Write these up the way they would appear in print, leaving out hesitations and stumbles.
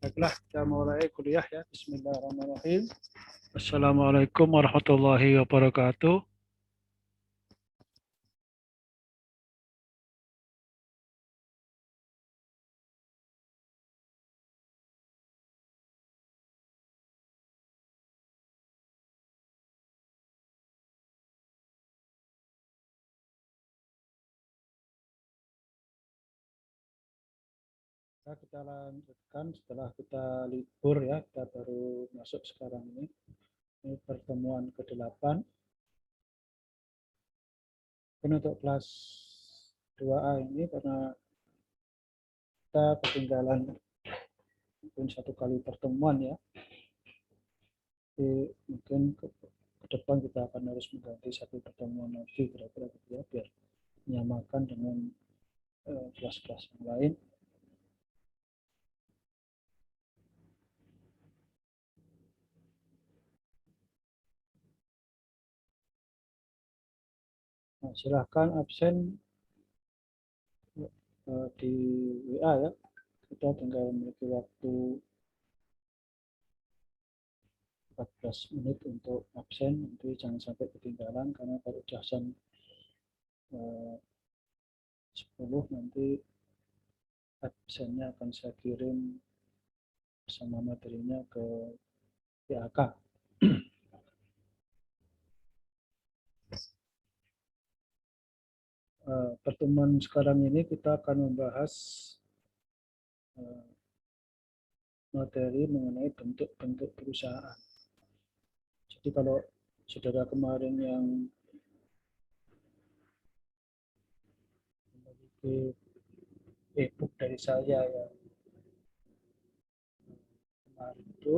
Baiklah, kita mulai kuliah ya. Bismillahirrahmanirrahim. Assalamualaikum warahmatullahi wabarakatuh. Kita lanjutkan setelah kita libur ya. Kita baru masuk sekarang ini. Ini pertemuan ke-8. Untuk kelas 2A ini karena kita ketinggalan mungkin 1 kali pertemuan ya. Jadi mungkin ke depan kita akan harus mengganti 1 pertemuan lagi kira-kira gitu ya, biar menyamakan dengan kelas-kelas yang lain. Nah, silahkan absen di WA ya. Kita tinggal memiliki waktu 14 menit untuk absen. Nanti jangan sampai ketinggalan karena kalau udah jam 10 nanti absennya akan saya kirim bersama materinya ke PAK. Pertemuan sekarang ini kita akan membahas materi mengenai bentuk-bentuk perusahaan. Jadi kalau saudara kemarin yang memiliki e-book dari saya yang kemarin itu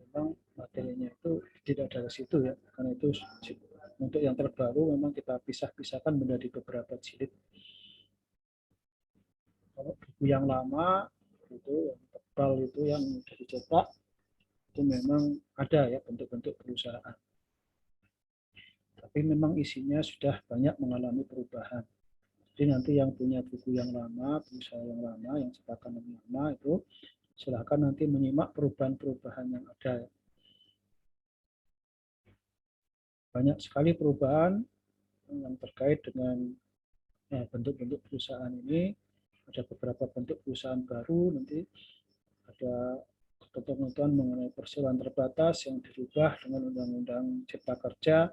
memang materinya itu tidak ada ke situ ya, karena itu untuk yang terbaru memang kita pisah-pisahkan menjadi beberapa jilid. Kalau buku yang lama itu yang tebal itu yang sudah dicetak itu memang ada ya bentuk-bentuk perusahaan. Tapi memang isinya sudah banyak mengalami perubahan. Jadi nanti yang punya buku yang lama, perusahaan yang lama, yang cetakan yang lama itu silahkan nanti menyimak perubahan-perubahan yang ada. Banyak sekali perubahan yang terkait dengan bentuk-bentuk perusahaan ini. Ada beberapa bentuk perusahaan baru, nanti ada ketentuan mengenai perseroan terbatas yang dirubah dengan Undang-Undang Cipta Kerja,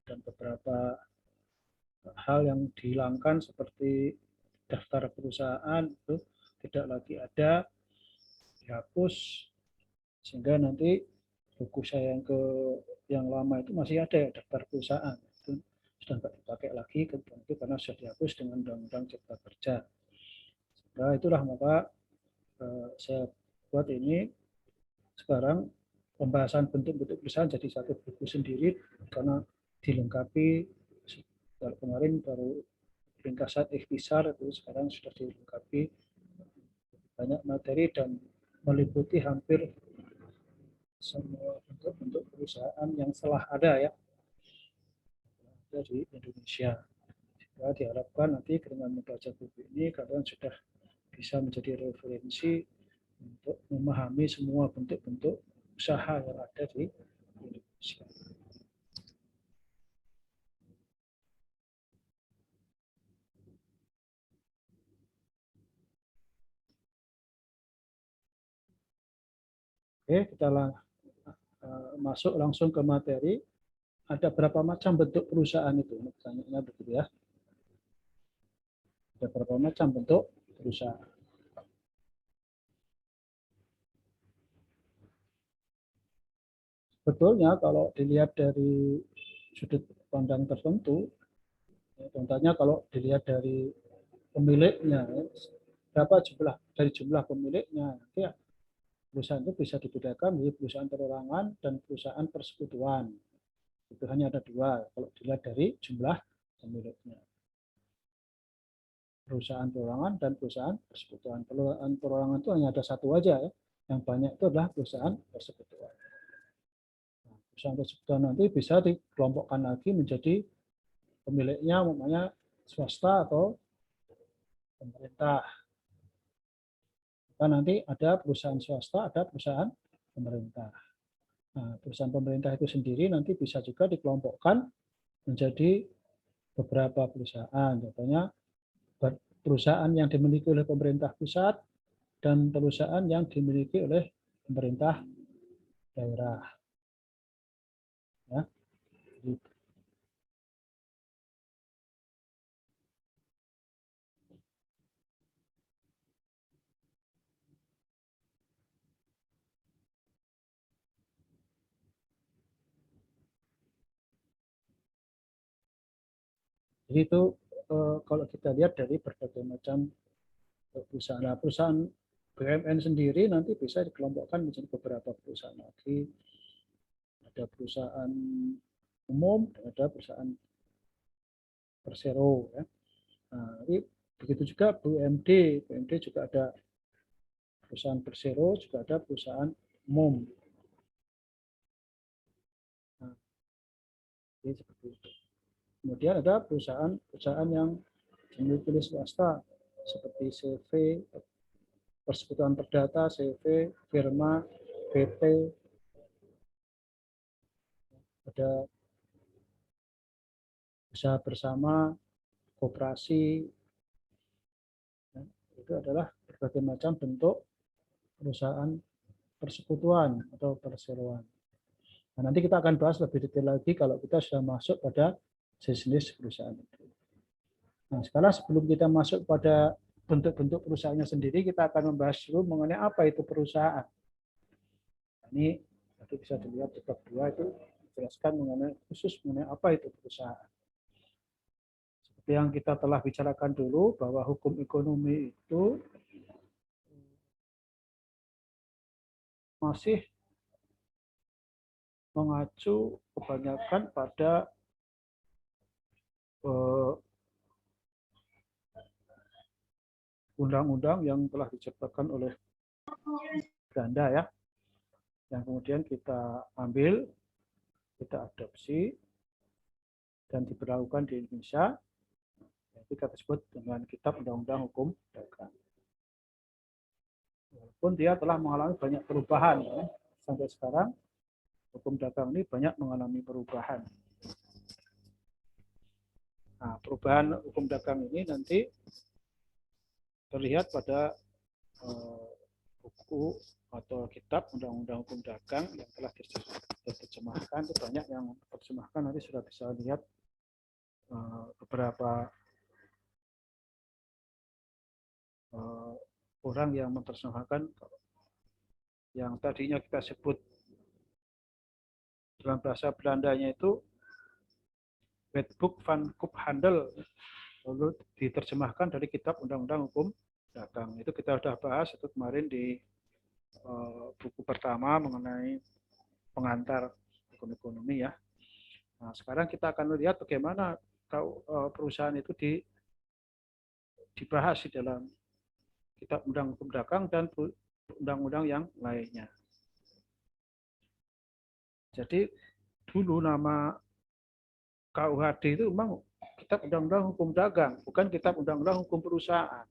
dan beberapa hal yang dihilangkan seperti daftar perusahaan itu tidak lagi ada, dihapus, sehingga nanti buku saya yang lama itu masih ada ya, daftar perusahaan itu sudah nggak dipakai lagi karena sudah dihapus dengan Undang-Undang Cipta Kerja. Nah, itulah maka saya buat ini sekarang pembahasan bentuk-bentuk perusahaan jadi satu buku sendiri karena dilengkapi. Kalau kemarin baru ringkasan ikhtisar, itu sekarang sudah dilengkapi banyak materi dan meliputi hampir semua bentuk-bentuk perusahaan yang telah ada ya di Indonesia. Ya, diharapkan nanti dengan membaca buku ini kalian sudah bisa menjadi referensi untuk memahami semua bentuk-bentuk usaha yang ada di Indonesia. Oke, kita masuk langsung ke materi. Ada berapa macam bentuk perusahaan itu? Pertanyaannya begitu ya. Ada berapa macam bentuk perusahaan? Sebetulnya kalau dilihat dari sudut pandang tertentu, contohnya kalau dilihat dari pemiliknya, berapa jumlah pemiliknya, nanti perusahaan itu bisa dibedakan menjadi perusahaan perorangan dan perusahaan persekutuan. Itu hanya ada dua kalau dilihat dari jumlah pemiliknya. Perusahaan perorangan dan perusahaan persekutuan. Perusahaan perorangan itu hanya ada satu aja ya. Yang banyak itu adalah perusahaan persekutuan. Nah, perusahaan persekutuan nanti bisa dikelompokkan lagi menjadi pemiliknya umpamanya swasta atau pemerintah. Maka nanti ada perusahaan swasta, ada perusahaan pemerintah. Nah, perusahaan pemerintah itu sendiri nanti bisa juga dikelompokkan menjadi beberapa perusahaan. Contohnya perusahaan yang dimiliki oleh pemerintah pusat dan perusahaan yang dimiliki oleh pemerintah daerah. Ya. Jadi itu kalau kita lihat dari berbagai macam perusahaan. Nah, perusahaan BUMN sendiri nanti bisa dikelompokkan menjadi beberapa perusahaan lagi. Ada perusahaan umum dan ada perusahaan persero. Ya. Nah, ini begitu juga BUMD. BUMD juga ada perusahaan persero, juga ada perusahaan umum. Nah, jadi seperti itu. Kemudian ada perusahaan yang dimiliki oleh swasta seperti CV, Persekutuan Perdata, CV, Firma, PT, ada usaha bersama, koperasi, ya, itu adalah berbagai macam bentuk perusahaan persekutuan atau perseroan. Nah, nanti kita akan bahas lebih detail lagi kalau kita sudah masuk pada jenis perusahaan itu. Nah, sekarang sebelum kita masuk pada bentuk-bentuk perusahaannya sendiri, kita akan membahas dulu mengenai apa itu perusahaan. Ini nanti bisa dilihat di bab 2 itu dijelaskan mengenai khusus mengenai apa itu perusahaan. Seperti yang kita telah bicarakan dulu bahwa hukum ekonomi itu masih mengacu kebanyakan pada undang-undang yang telah diciptakan oleh Belanda ya, yang kemudian kita ambil, kita adopsi dan diberlakukan di Indonesia, itu kita sebut dengan Kitab Undang-Undang Hukum Dagang. Walaupun dia telah mengalami banyak perubahan ya. Sampai sekarang hukum dagang ini banyak mengalami perubahan. Nah, perubahan hukum dagang ini nanti terlihat pada buku atau kitab Undang-Undang Hukum Dagang yang telah diterjemahkan. Itu banyak yang terjemahkan, nanti sudah bisa lihat beberapa orang yang menerjemahkan yang tadinya kita sebut dalam bahasa Belandanya itu Wetboek van Koophandel, lalu diterjemahkan dari kitab Undang-Undang Hukum Dagang. Itu kita sudah bahas itu kemarin di buku pertama mengenai pengantar hukum ekonomi ya. Nah, sekarang kita akan melihat bagaimana perusahaan itu dibahas di dalam kitab Undang Hukum Dagang dan undang-undang yang lainnya. Jadi dulu nama KUHD itu memang kitab Undang-Undang Hukum Dagang, bukan kitab Undang-Undang Hukum Perusahaan.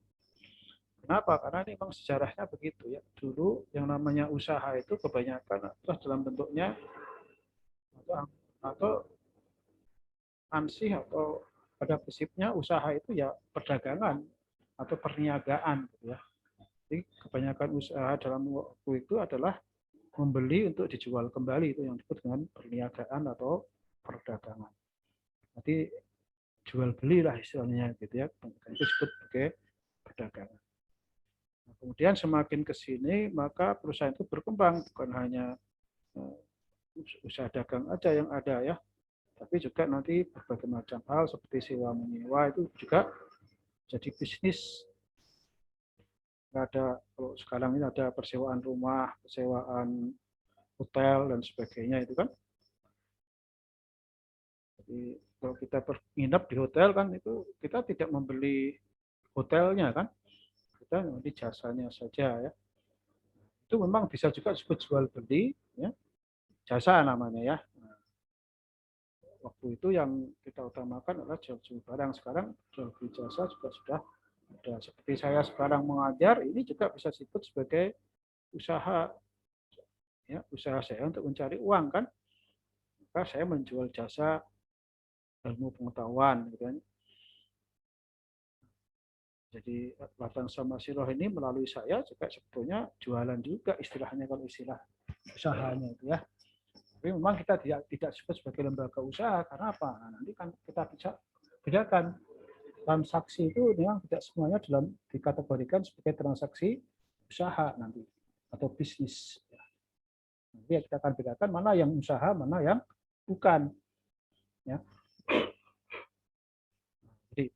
Kenapa? Karena ini memang sejarahnya begitu ya. Dulu yang namanya usaha itu kebanyakan adalah dalam bentuknya atau ansih atau pada prinsipnya usaha itu ya perdagangan atau perniagaan gitu ya. Jadi kebanyakan usaha dalam waktu itu adalah membeli untuk dijual kembali, itu yang disebut dengan perniagaan atau perdagangan. Nanti jual beli lah istilahnya gitu ya. Itu disebut sebagai perdagangan. Nah, kemudian semakin ke sini maka perusahaan itu berkembang, bukan hanya usaha dagang aja yang ada ya, tapi juga nanti berbagai macam hal seperti sewa menyewa itu juga jadi bisnis. Ada, kalau sekarang ini ada persewaan rumah, persewaan hotel dan sebagainya itu kan. Jadi kalau kita menginap di hotel kan itu kita tidak membeli hotelnya kan, kita membeli jasanya saja ya. Itu memang bisa juga disebut jual beli ya, jasa namanya ya. Nah, waktu itu yang kita utamakan adalah jual beli barang. Sekarang jual beli jasa juga sudah ada. Seperti saya sekarang mengajar, ini juga bisa disebut sebagai usaha ya, usaha saya untuk mencari uang kan. Maka saya menjual jasa ilmu pengetahuan gitu kan. Jadi Latan sama Siroh ini melalui saya juga sebetulnya jualan juga istilahnya, kalau istilah usahanya itu ya. Tapi memang kita tidak sebut sebagai lembaga usaha karena apa? Nah, nanti kan kita bisa bedakan transaksi itu memang tidak semuanya dikategorikan sebagai transaksi usaha nanti atau bisnis. Nanti kita akan bedakan mana yang usaha, mana yang bukan. Ya. Jadi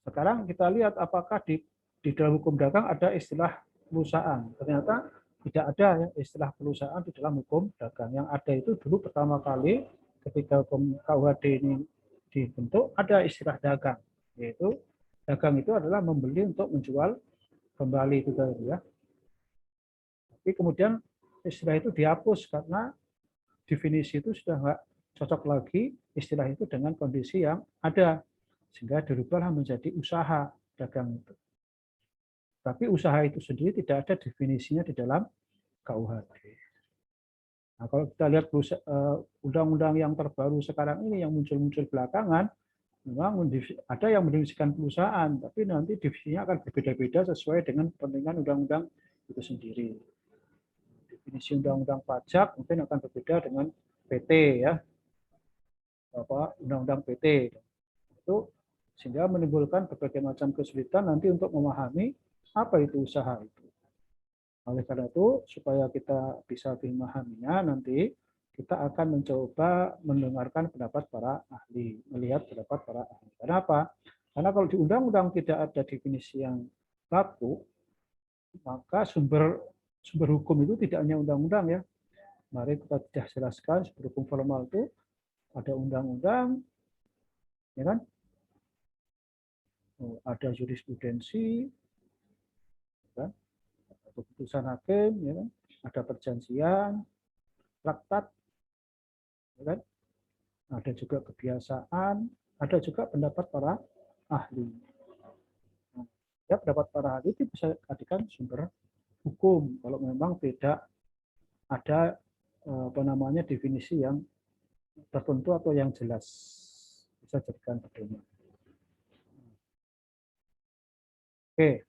sekarang kita lihat apakah di dalam hukum dagang ada istilah perusahaan. Ternyata tidak ada ya, istilah perusahaan di dalam hukum dagang. Yang ada itu dulu pertama kali ketika hukum KUHD ini dibentuk ada istilah dagang, yaitu dagang itu adalah membeli untuk menjual kembali itu tadi ya. Tapi kemudian istilah itu dihapus karena definisi itu sudah nggak cocok lagi istilah itu dengan kondisi yang ada, sehingga dirubahlah menjadi usaha dagang itu. Tapi usaha itu sendiri tidak ada definisinya di dalam KUHD. Nah, kalau kita lihat undang-undang yang terbaru sekarang ini yang muncul-muncul belakangan, memang ada yang mendefinisikan perusahaan, tapi nanti definisinya akan berbeda-beda sesuai dengan kepentingan undang-undang itu sendiri. Definisi undang-undang pajak mungkin akan berbeda dengan PT ya, undang-undang PT itu, sehingga menimbulkan berbagai macam kesulitan nanti untuk memahami apa itu usaha itu. Oleh karena itu, supaya kita bisa memahaminya, nanti kita akan mencoba mendengarkan pendapat para ahli, melihat pendapat para ahli. Kenapa? Karena kalau di undang-undang tidak ada definisi yang baku, maka sumber sumber hukum itu tidak hanya undang-undang ya. Mari kita sudah jelaskan sumber hukum formal itu ada undang-undang, ya kan? Ada jurisprudensi, kan? Ada keputusan hakim, ya kan? Ada perjanjian, traktat, ya kan? Ada juga kebiasaan, ada juga pendapat para ahli. Nah, ya, pendapat para ahli itu bisa dijadikan sumber hukum kalau memang tidak ada apa namanya definisi yang tertentu atau yang jelas, bisa jadikan pedoman. Oke,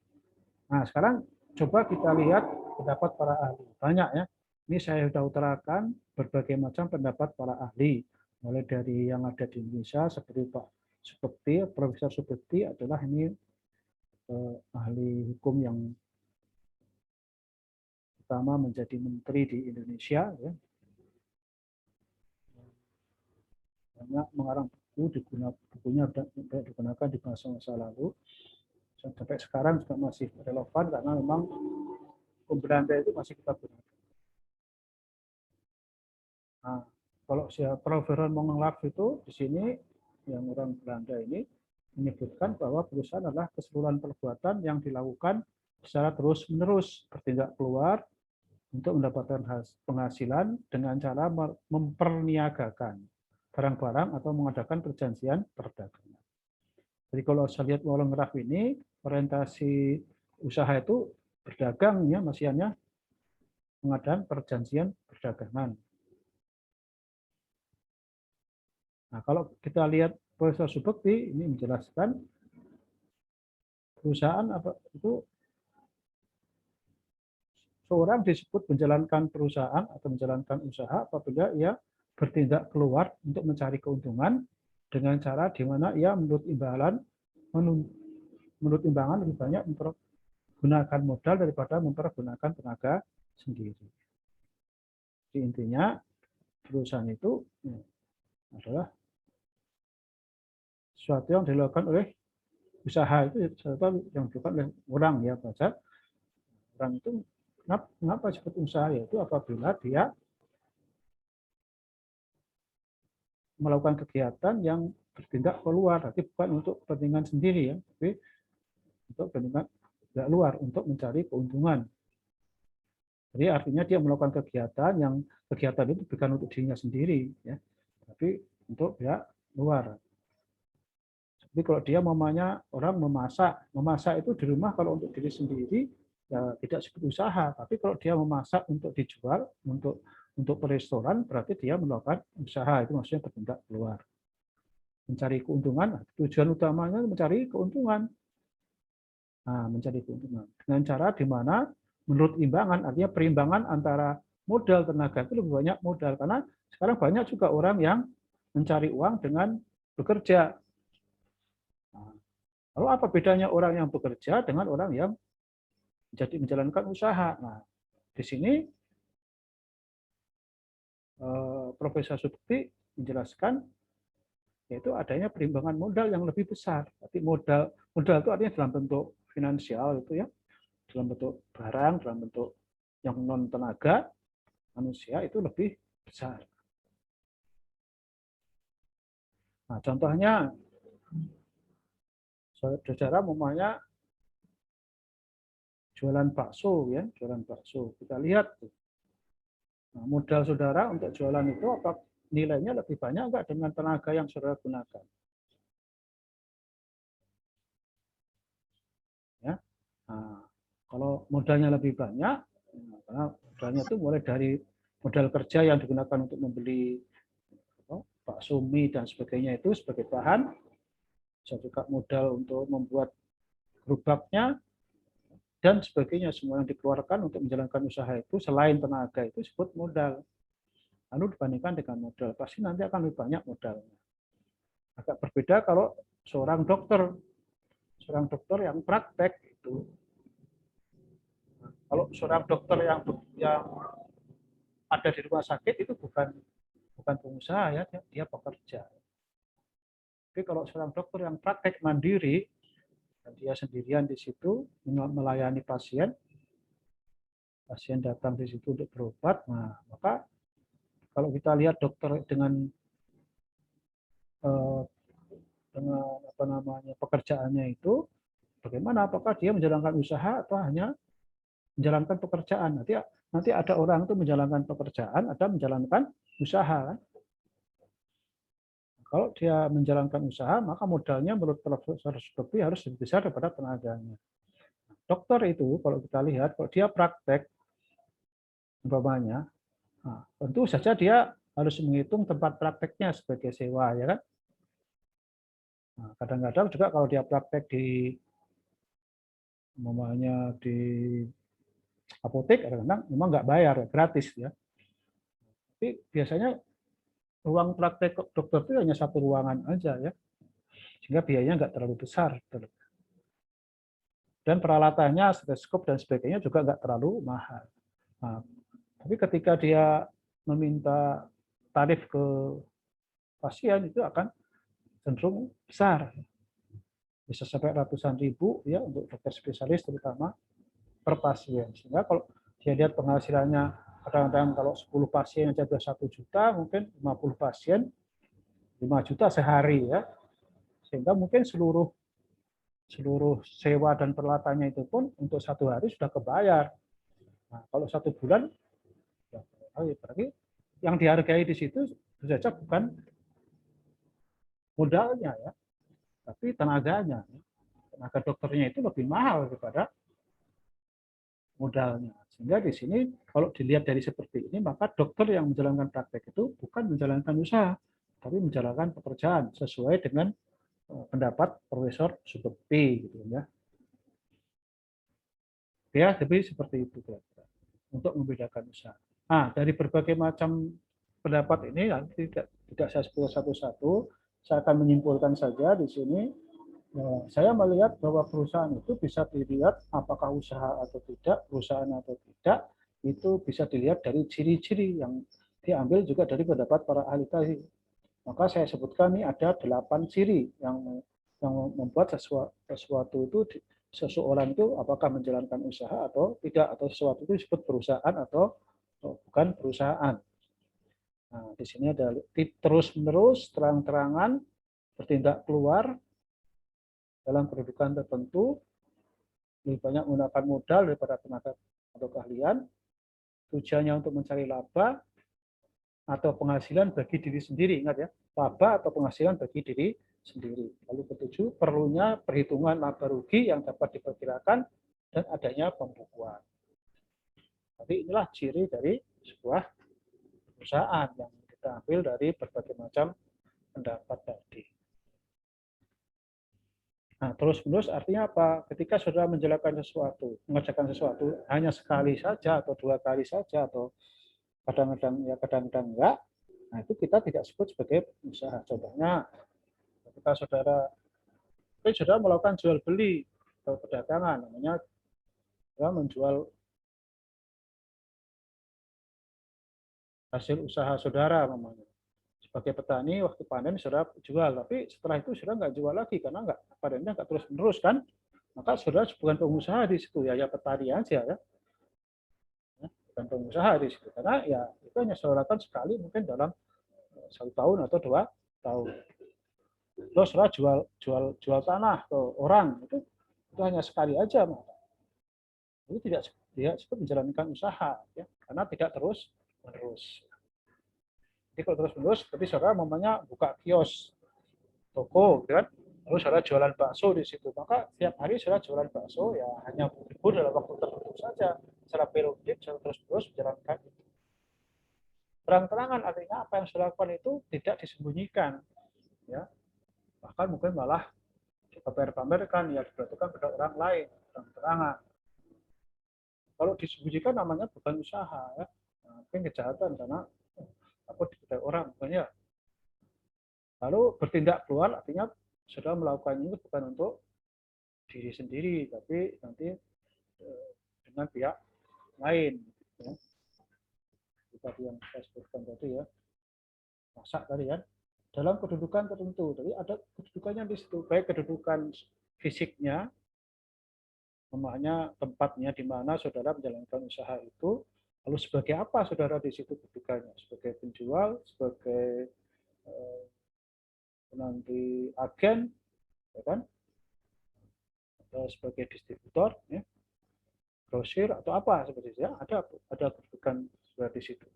nah sekarang coba kita lihat pendapat para ahli. Banyak ya. Ini saya sudah utarakan berbagai macam pendapat para ahli. Mulai dari yang ada di Indonesia seperti Pak Subekti, Profesor Subekti adalah ini ahli hukum yang pertama menjadi menteri di Indonesia. Ya. Banyak mengarang buku, bukunya digunakan di masa-masa lalu. Sampai sekarang juga masih relevan karena memang hukum Belanda itu masih kita gunakan. Nah, kalau Prof. Veron Mongelark itu di sini yang orang Belanda ini menyebutkan bahwa perusahaan adalah keseluruhan perbuatan yang dilakukan secara terus-menerus bertindak keluar untuk mendapatkan penghasilan dengan cara memperniagakan barang-barang atau mengadakan perjanjian perdagangan. Jadi kalau saya lihat Mongelark ini orientasi usaha itu berdagang ya, masih hanya mengadakan perjanjian perdagangan. Nah, kalau kita lihat Profesor Subekti ini menjelaskan perusahaan apa itu seorang disebut menjalankan perusahaan atau menjalankan usaha apabila ia bertindak keluar untuk mencari keuntungan dengan cara di mana ia menurut imbangan lebih banyak mempergunakan modal daripada mempergunakan tenaga sendiri. Jadi intinya perusahaan itu adalah sesuatu yang dilakukan oleh usaha itu sesuatu yang dilakukan oleh orang ya Baca. Orang itu kenapa disebut usaha yaitu apabila dia melakukan kegiatan yang bertindak keluar, tapi bukan untuk kepentingan sendiri ya, tapi untuk kepentingan tidak luar untuk mencari keuntungan. Jadi artinya dia melakukan kegiatan yang kegiatan itu bukan untuk dirinya sendiri ya, tapi untuk pihak luar. Jadi kalau dia mamanya orang memasak itu di rumah kalau untuk diri sendiri ya tidak disebut usaha, tapi kalau dia memasak untuk dijual untuk restoran berarti dia melakukan usaha, itu maksudnya bertindak keluar. Mencari keuntungan, tujuan utamanya mencari keuntungan. Nah, mencari keuntungan dengan cara di mana menurut imbangan, artinya perimbangan antara modal tenaga itu lebih banyak modal karena sekarang banyak juga orang yang mencari uang dengan bekerja. Nah, lalu apa bedanya orang yang bekerja dengan orang yang menjalankan usaha? Nah, di sini Profesor Subekti menjelaskan yaitu adanya perimbangan modal yang lebih besar. Tapi modal itu artinya dalam bentuk finansial itu ya, dalam bentuk barang, dalam bentuk yang non tenaga manusia itu lebih besar. Nah, contohnya saudara umpamanya jualan bakso ya, jualan bakso. Kita lihat nah, modal saudara untuk jualan itu apa nilainya lebih banyak enggak dengan tenaga yang saudara gunakan? Ya. Nah, kalau modalnya lebih banyak, karena modalnya itu mulai dari modal kerja yang digunakan untuk membeli bakso mie dan sebagainya itu sebagai bahan, bisa juga modal untuk membuat gerobaknya dan sebagainya, semua yang dikeluarkan untuk menjalankan usaha itu selain tenaga itu disebut modal. Lalu dibandingkan dengan modal, pasti nanti akan lebih banyak modalnya. Agak berbeda kalau seorang dokter yang praktek itu. Kalau seorang dokter yang ada di rumah sakit itu bukan pengusaha ya, dia pekerja. Tapi kalau seorang dokter yang praktek mandiri dan dia sendirian di situ melayani pasien, pasien datang di situ untuk berobat, nah maka kalau kita lihat dokter eh, dengan apa namanya pekerjaannya itu bagaimana, apakah dia menjalankan usaha atau hanya menjalankan pekerjaan. Nanti ada orang itu menjalankan pekerjaan, ada menjalankan usaha kan. Kalau dia menjalankan usaha, maka modalnya menurut Profesor Sugeng harus lebih besar daripada tenaganya. Dokter itu kalau kita lihat, kalau dia praktek umpamanya, nah, tentu saja dia harus menghitung tempat prakteknya sebagai sewa, ya kan. Nah, kadang-kadang juga kalau dia praktek di umpamanya di apotek, kadang-kadang memang nggak bayar, gratis ya. Tapi biasanya ruang praktek dokter itu hanya satu ruangan aja ya, sehingga biayanya nggak terlalu besar. Dan peralatannya, stetoskop dan sebagainya juga nggak terlalu mahal. Nah, tapi ketika dia meminta tarif ke pasien itu akan cenderung besar, bisa sampai ratusan ribu ya untuk dokter spesialis terutama per pasien. Sehingga kalau dia lihat penghasilannya kadang-kadang kalau 10 pasien aja sudah 1 juta, mungkin 50 pasien 5 juta sehari ya. Sehingga mungkin seluruh seluruh sewa dan peralatannya itu pun untuk 1 hari sudah kebayar. Nah, kalau 1 bulan, ya, berarti yang dihargai di situ saja bukan modalnya ya, tapi tenaganya. Tenaga dokternya itu lebih mahal daripada modalnya. Sehingga di sini kalau dilihat dari seperti ini, maka dokter yang menjalankan praktek itu bukan menjalankan usaha, tapi menjalankan pekerjaan sesuai dengan pendapat Profesor Sugeng gitu ya. Ya, tapi seperti itu untuk membedakan usaha. Nah, dari berbagai macam pendapat ini nanti tidak saya sebut satu-satu, saya akan menyimpulkan saja di sini. Saya melihat bahwa perusahaan itu bisa dilihat apakah usaha atau tidak, perusahaan atau tidak, itu bisa dilihat dari ciri-ciri yang diambil juga dari pendapat para ahli tadi. Maka saya sebutkan ini ada 8 ciri yang membuat sesuatu itu seseorang itu apakah menjalankan usaha atau tidak, atau sesuatu itu disebut perusahaan atau bukan perusahaan. Nah, di sini ada terus-menerus, terang-terangan, bertindak keluar dalam kedudukan tertentu, lebih banyak menggunakan modal daripada tenaga atau keahlian, tujuannya untuk mencari laba atau penghasilan bagi diri sendiri. Ingat ya, laba atau penghasilan bagi diri sendiri. Lalu ketujuh, perlunya perhitungan laba rugi yang dapat diperkirakan dan adanya pembukuan. Jadi inilah ciri dari sebuah perusahaan yang kita ambil dari berbagai macam pendapat tadi. Nah, terus-menerus artinya apa? Ketika saudara menjalankan sesuatu, mengerjakan sesuatu hanya sekali saja atau 2 kali saja atau kadang-kadang ya kadang-kadang enggak, nah itu kita tidak sebut sebagai usaha. Contohnya, ketika saudara melakukan jual beli atau perdagangan, namanya menjual hasil usaha saudara, namanya. Sebagai petani, waktu panen saudara jual, tapi setelah itu saudara nggak jual lagi karena panennya nggak terus-menerus kan, maka saudara bukan pengusaha di situ ya petani aja ya, bukan pengusaha di situ karena ya itu hanya saudara lakukan sekali mungkin dalam 1 tahun atau 2 tahun. Terus saudara jual tanah ke orang itu hanya sekali aja, itu tidak sebut menjalankan usaha ya, karena tidak terus menerus. Jadi kalau terus menerus, berarti saudara mamanya buka kios, toko, gitu kan? Lalu saudara jualan bakso di situ, maka tiap hari saudara jualan bakso ya hanya libur dalam waktu tertentu saja, secara periodik, secara terus menerus menjalankan itu. Terang-terangan artinya apa yang saudara lakukan itu tidak disembunyikan, ya. Bahkan mungkin malah dipamer-pamerkan, ya diperhatikan pada orang lain, terang-terangan. Kalau disembunyikan namanya bukan usaha, ya. Nah, mungkin kejahatan karena aku diketahui orang, makanya. Lalu bertindak keluar artinya sudah melakukan ini bukan untuk diri sendiri, tapi nanti dengan pihak lain. Ya. Seperti yang saya sebutkan tadi ya, masak tadi kan, dalam kedudukan tertentu. Jadi ada kedudukannya di situ, baik kedudukan fisiknya namanya tempatnya di mana saudara menjalankan usaha itu, lalu sebagai apa saudara di situ kedudukannya, sebagai penjual, sebagai nanti agen, ya kan, atau sebagai distributor, ya, grosir atau apa seperti itu, ya, ada kedudukan di situ.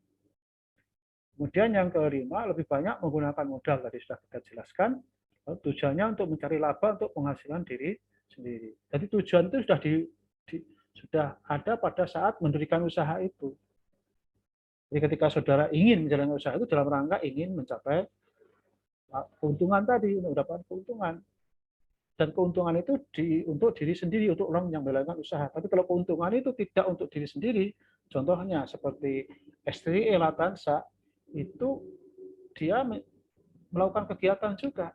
Kemudian yang kelima, lebih banyak menggunakan modal, tadi sudah kita jelaskan, tujuannya untuk mencari laba untuk penghasilan diri sendiri. Jadi tujuan itu sudah ada pada saat mendirikan usaha itu. Jadi ketika saudara ingin menjalankan usaha itu dalam rangka ingin mencapai keuntungan tadi, untuk mendapatkan keuntungan. Dan keuntungan itu untuk diri sendiri, untuk orang yang melakukan usaha. Tapi kalau keuntungan itu tidak untuk diri sendiri, contohnya seperti STI Latansa, itu dia melakukan kegiatan juga.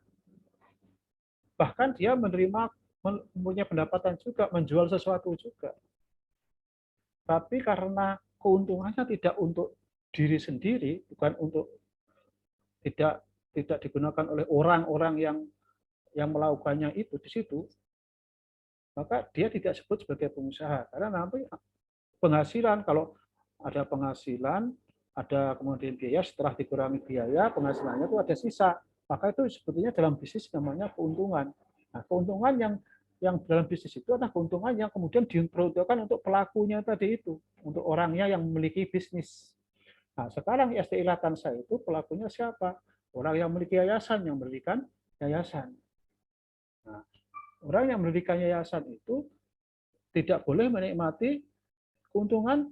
Bahkan dia mempunyai pendapatan juga, menjual sesuatu juga. Tapi karena keuntungannya tidak untuk diri sendiri, bukan untuk tidak digunakan oleh orang-orang yang melakukannya itu di situ, maka dia tidak disebut sebagai pengusaha. Karena nanti penghasilan, kalau ada penghasilan, ada kemudian biaya, setelah dikurangi biaya, penghasilannya itu ada sisa. Maka itu sebetulnya dalam bisnis namanya keuntungan. Nah, keuntungan yang dalam bisnis itu adalah keuntungan yang kemudian diperuntukkan untuk pelakunya tadi itu, untuk orangnya yang memiliki bisnis. Nah, sekarang STI Latansa itu pelakunya siapa? Orang yang memiliki yayasan, yang mendirikan yayasan. Nah, orang yang mendirikan yayasan itu tidak boleh menikmati keuntungan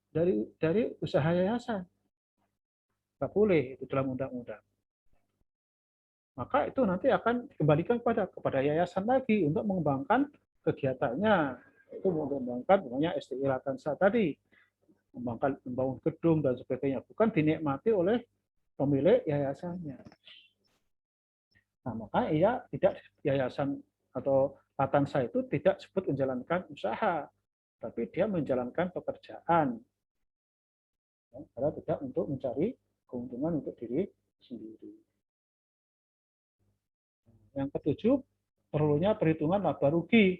dari usaha yayasan. Tidak boleh, itu dalam undang-undang. Maka itu nanti akan dikembalikan kepada yayasan lagi untuk mengembangkan kegiatannya. Itu mengembangkan namanya STI Latansa tadi. Membangun gedung dan sebagainya. Bukan dinikmati oleh pemilik yayasannya. Nah, maka yayasan atau Latansa itu tidak disebut menjalankan usaha, tapi dia menjalankan pekerjaan. Karena tidak untuk mencari keuntungan untuk diri sendiri. Yang ketujuh, perlunya perhitungan laba rugi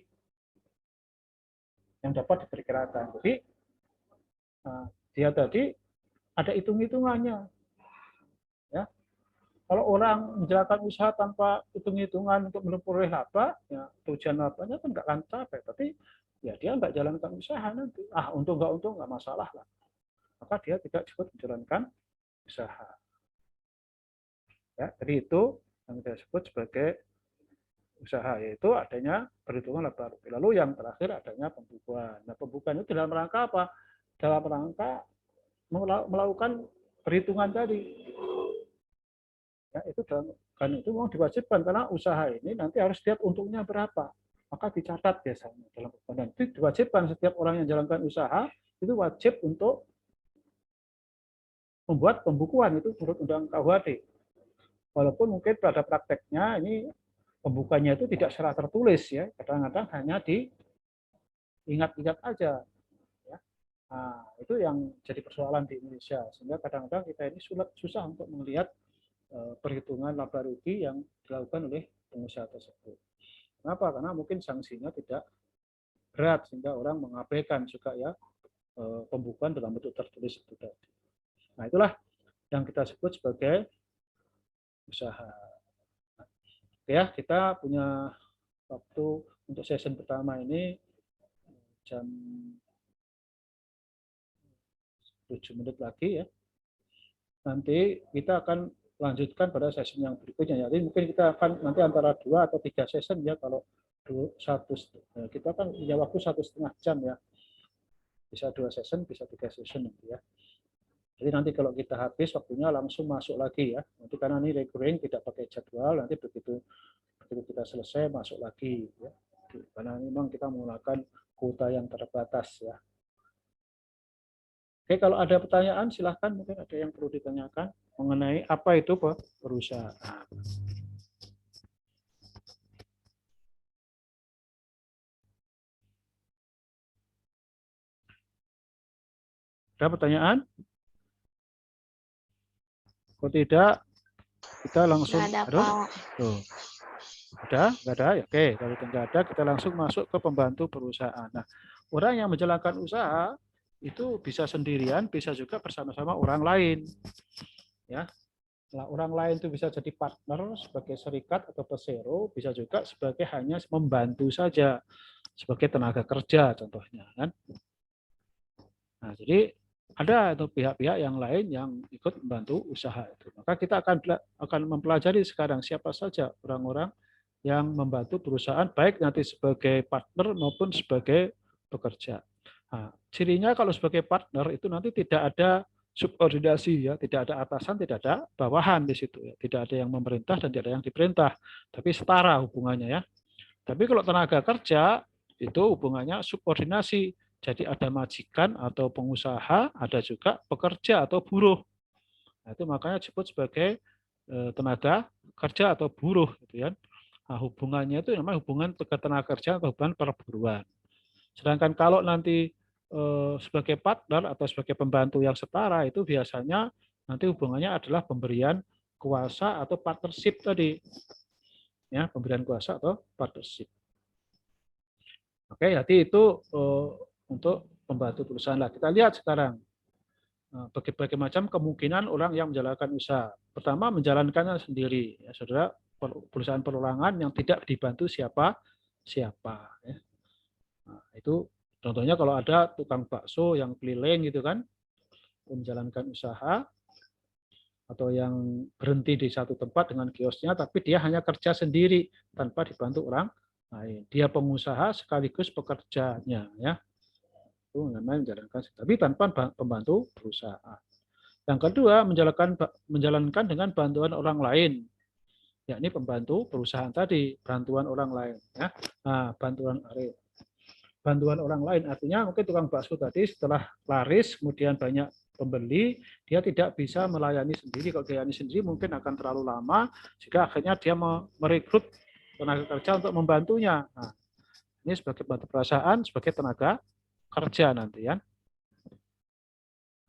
yang dapat diperkirakan. Jadi dia tadi ada hitung-hitungannya. Ya, kalau orang menjalankan usaha tanpa hitung-hitungan untuk memperoleh laba, ya tujuan labanya kan nggak akan capai. Tapi ya dia nggak jalankan usaha nanti. Untung nggak masalah lah. Maka dia tidak disebut menjalankan usaha. Ya, jadi itu yang kita sebut sebagai usaha, yaitu adanya perhitungan laba rugi. Lalu yang terakhir adanya pembukuan. Nah, pembukuan itu dalam rangka apa? Dalam rangka melakukan perhitungan tadi. Ya, itu kan itu memang diwajibkan karena usaha ini nanti harus lihat untungnya berapa. Maka dicatat biasanya dalam pembukuan. Itu diwajibkan setiap orang yang jalankan usaha itu wajib untuk membuat pembukuan itu menurut Undang KUHD. Walaupun mungkin pada prakteknya ini pembukanya itu tidak secara tertulis ya, kadang-kadang hanya diingat-ingat aja. Ya. Nah, itu yang jadi persoalan di Indonesia, sehingga kadang-kadang kita ini susah untuk melihat perhitungan laba rugi yang dilakukan oleh pengusaha tersebut. Kenapa? Karena mungkin sanksinya tidak berat sehingga orang mengabaikan juga ya pembukuan dalam bentuk tertulis itu tadi. Nah, itulah yang kita sebut sebagai usaha. Ya, kita punya waktu untuk session pertama ini jam 7 menit lagi ya. Nanti kita akan lanjutkan pada session yang berikutnya. Jadi mungkin kita akan nanti antara 2 atau 3 session ya, kalau kita kan punya waktu 1,5 jam ya. Bisa 2 session, bisa 3 session nanti ya. Jadi nanti kalau kita habis waktunya langsung masuk lagi ya. Nanti karena ini recurring tidak pakai jadwal, nanti begitu kita selesai masuk lagi ya. Karena memang kita menggunakan kuota yang terbatas ya. Oke, kalau ada pertanyaan silahkan, mungkin ada yang perlu ditanyakan mengenai apa itu perusahaan. Ada pertanyaan? Kalau tidak, kita langsung. Ada, Pak. Tuh. Ada? Nggak ada? Ya, oke, kalau nggak ada, kita langsung masuk ke pembantu perusahaan. Nah, orang yang menjalankan usaha itu bisa sendirian, bisa juga bersama-sama orang lain. Ya, nah, orang lain itu bisa jadi partner sebagai serikat atau pesero, bisa juga sebagai hanya membantu saja, sebagai tenaga kerja contohnya. Kan? Nah, jadi ada atau pihak-pihak yang lain yang ikut membantu usaha itu. Maka kita akan mempelajari sekarang siapa saja orang-orang yang membantu perusahaan, baik nanti sebagai partner maupun sebagai pekerja. Nah, cirinya kalau sebagai partner itu nanti tidak ada subordinasi, ya, tidak ada atasan, tidak ada bawahan di situ, ya. Tidak ada yang memerintah dan tidak ada yang diperintah, tapi setara hubungannya, ya. Tapi kalau tenaga kerja itu hubungannya subordinasi, jadi ada majikan atau pengusaha, ada juga pekerja atau buruh. Nah, itu makanya disebut sebagai tenaga kerja atau buruh, gitu ya. Nah, hubungannya itu namanya hubungan tenaga kerja atau hubungan perburuan. Sedangkan kalau nanti sebagai partner atau sebagai pembantu yang setara itu biasanya nanti hubungannya adalah pemberian kuasa atau partnership tadi, ya, pemberian kuasa atau partnership. Oke, jadi itu untuk pembantu perusahaan lah. Kita lihat sekarang berbagai macam kemungkinan orang yang menjalankan usaha. Pertama, menjalankannya sendiri, ya, saudara. Perusahaan perorangan yang tidak dibantu siapa, ya. Nah, itu contohnya kalau ada tukang bakso yang keliling gitu kan, menjalankan usaha, atau yang berhenti di satu tempat dengan kiosnya, tapi dia hanya kerja sendiri tanpa dibantu orang lain. Dia pengusaha sekaligus pekerjanya, ya. Itu namanya menjalankan, tapi tanpa pembantu perusahaan. Yang kedua, menjalankan dengan bantuan orang lain, yakni pembantu perusahaan tadi, bantuan orang lain. Ya. Nah, bantuan orang lain artinya mungkin tukang bakso tadi setelah laris, kemudian banyak pembeli, dia tidak bisa melayani sendiri. Kalau melayani sendiri mungkin akan terlalu lama, sehingga akhirnya dia merekrut tenaga kerja untuk membantunya. Nah, ini sebagai bantu perusahaan, sebagai tenaga kerja nanti ya.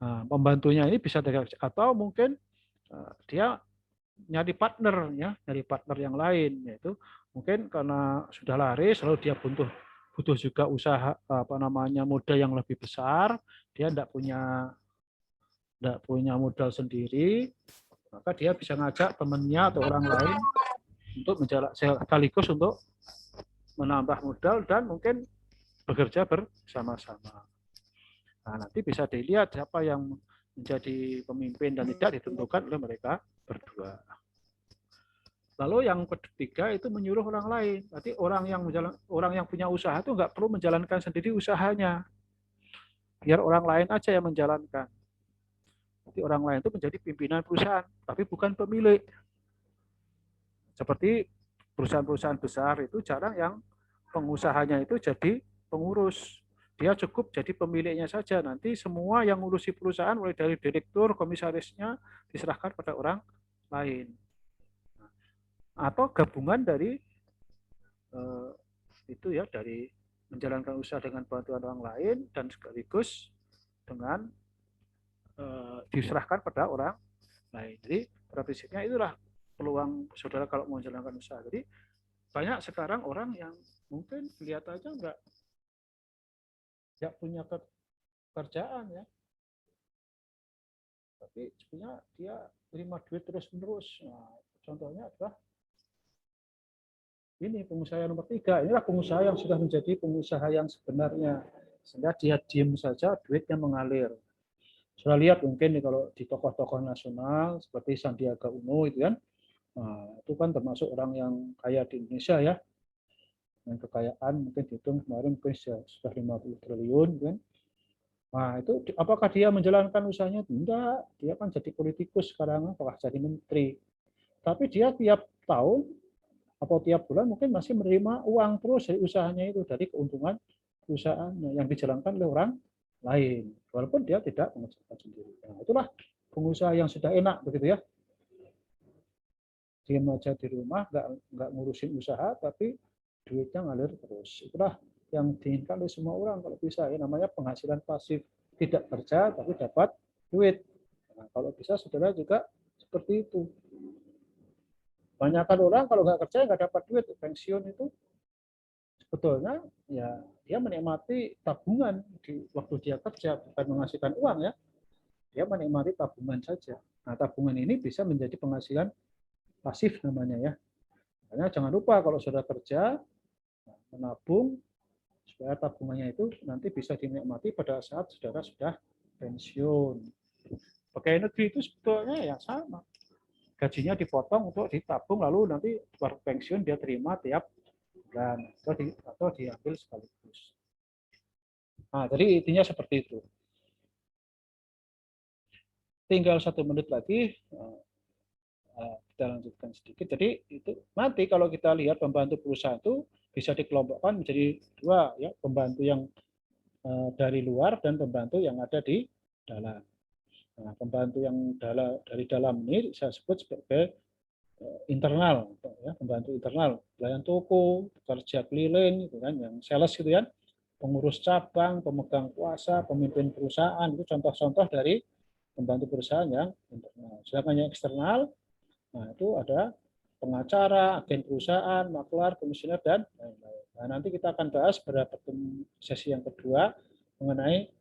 Nah, pembantunya ini bisa dari atau mungkin dia nyari partner, ya, nyari partner yang lain, yaitu mungkin karena sudah laris lalu dia butuh juga usaha apa namanya modal yang lebih besar, dia tidak punya modal sendiri, maka dia bisa ngajak temannya atau orang lain untuk sekaligus untuk menambah modal dan mungkin bekerja bersama-sama. Nah, nanti bisa dilihat siapa yang menjadi pemimpin dan tidak ditentukan oleh mereka berdua. Lalu yang ketiga itu menyuruh orang lain. Berarti orang yang punya usaha itu nggak perlu menjalankan sendiri usahanya. Biar orang lain aja yang menjalankan. Jadi orang lain itu menjadi pimpinan perusahaan, tapi bukan pemilik. Seperti perusahaan-perusahaan besar itu jarang yang pengusahanya itu jadi pengurus. Dia cukup jadi pemiliknya saja. Nanti semua yang ngurusi perusahaan mulai dari direktur, komisarisnya diserahkan pada orang lain. Atau gabungan dari itu ya, dari menjalankan usaha dengan bantuan orang lain dan sekaligus dengan diserahkan pada orang lain. Jadi pada prinsipnya itulah peluang saudara kalau mau menjalankan usaha. Jadi banyak sekarang orang yang mungkin lihat aja nggak punya pekerjaan ya, tapi sebenarnya dia terima duit terus menerus. Nah, contohnya adalah ini pengusaha nomor 3. Inilah pengusaha yang sudah menjadi pengusaha yang sebenarnya, sehingga dia diem saja duitnya mengalir. Sudah lihat mungkin nih kalau di tokoh-tokoh nasional seperti Sandiaga Uno itu kan, nah, itu kan termasuk orang yang kaya di Indonesia ya, dengan kekayaan mungkin dihitung kemarin mungkin sudah 50 triliun kan. Nah itu apakah dia menjalankan usahanya? Tidak, dia kan jadi politikus sekarang, apakah jadi menteri. Tapi dia tiap tahun atau tiap bulan mungkin masih menerima uang terus dari usahanya itu, dari keuntungan perusahaannya yang dijalankan oleh orang lain, walaupun dia tidak mengerjakan sendiri. Nah, itulah pengusaha yang sudah enak begitu ya, diam aja di rumah, nggak ngurusin usaha, tapi duitnya ngalir terus. Itulah yang diinginkan oleh semua orang kalau bisa, ya, namanya penghasilan pasif, tidak kerja tapi dapat duit. Nah, kalau bisa saudara juga seperti itu. Kebanyakan orang kalau nggak kerja nggak dapat duit, pensiun itu sebetulnya ya dia menikmati tabungan di waktu dia kerja, bukan menghasilkan uang ya. Dia menikmati tabungan saja. Nah, tabungan ini bisa menjadi penghasilan pasif namanya ya. Makanya jangan lupa kalau sudah kerja menabung supaya tabungannya itu nanti bisa dinikmati pada saat saudara sudah pensiun. Pegawai negeri itu sebetulnya ya sama. Gajinya dipotong untuk ditabung, lalu nanti baru pensiun dia terima tiap bulan atau diambil sekaligus. Nah, jadi intinya seperti itu. Tinggal 1 menit lagi, kita lanjutkan sedikit. Jadi itu nanti kalau kita lihat pembantu perusahaan itu bisa dikelompokkan menjadi 2 ya, pembantu yang dari luar dan pembantu yang ada di dalam. Nah, pembantu yang dari dalam ini saya sebut sebagai internal, ya, pembantu internal, pelayan toko, pekerja keliling, gitu kan, yang sales gitu kan, pengurus cabang, pemegang kuasa, pemimpin perusahaan, itu contoh-contoh dari pembantu perusahaan yang internal. Sedangkan yang eksternal, nah itu ada pengacara, agen perusahaan, maklar, komisioner, dan lain-lain. Nah, nanti kita akan bahas pada sesi yang kedua mengenai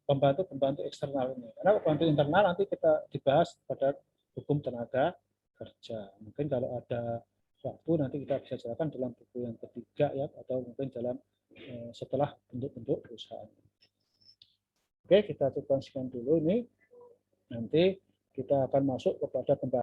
pembantu-pembantu eksternal ini. Karena pembantu internal nanti kita dibahas pada hukum tenaga kerja. Mungkin kalau ada waktu nanti kita bisa jelaskan dalam buku yang ketiga ya, atau mungkin dalam setelah bentuk-bentuk perusahaan. Oke, kita coba sekian dulu ini. Nanti kita akan masuk kepada pembahasan